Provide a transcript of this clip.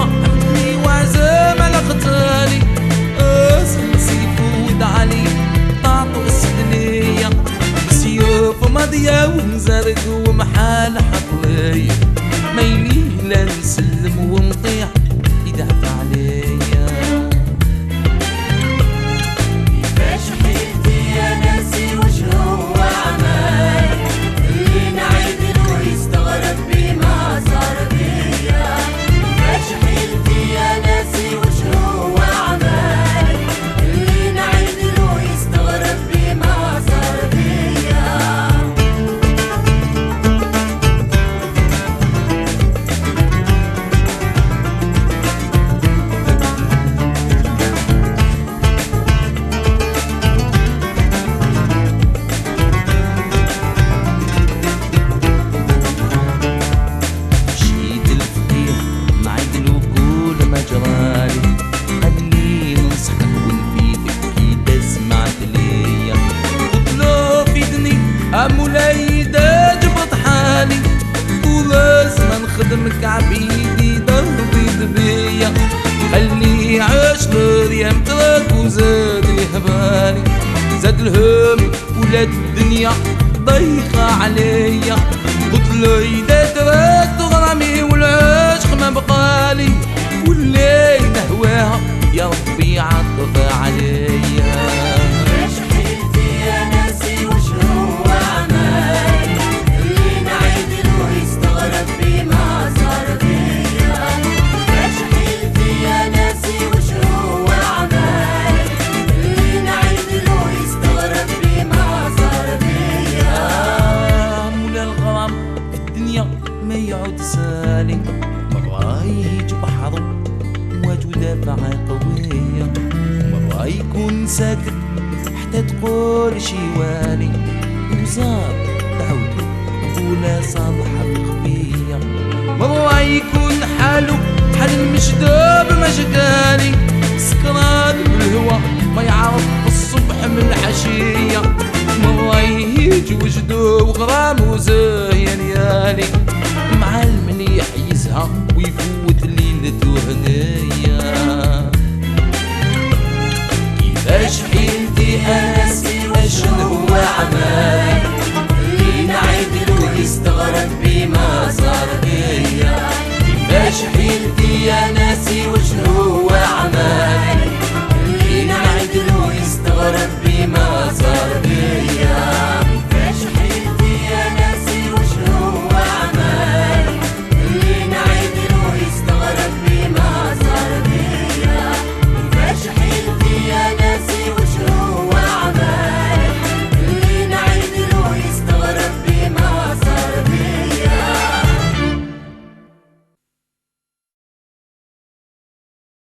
حمدني وعزام على قتالي اسم سيفو ودعالي طاطو السدنية سيوف ماضية ونزرق ومحال حطلية ميلي لا نسلم ونطيع يدافع عليا كيفاش حيلتي يا ناسي وش هو عماي اللي نعيدلو يستغرب بما صار بيا كيفاش حيلتي يا ناسي وش هو عماي اللي نعيدلو يستغرب بما صار بيا مولاي جبط حالي ولازم نخدمك عبيدي ضربي دبية خلي عاش مريم تراك وزاد الهبالي زاد الهم ولاد الدنيا ضيقة عليا قلت له إذا تراك غرامي والعشق ما بقالي واللي نهواها يا ربي عطف عليا ما يعود سالي مرة يهيج بحر مواج ودافع قوية مرة يكون ساكت حتى تقول شي والي وزار تعود ولا صالحة بخفية مرة يكون حالو حال المجدوب مشقالي سكران بالهوا ما يعرف الصبح من العشية مرة يهيج وجدو وغرام وزاين يالي مع المليح يزهق ويفوت ليلته هنية كيفاش حيلتي انسي اشن هو عماي اللي نعيدلو يستغرب بما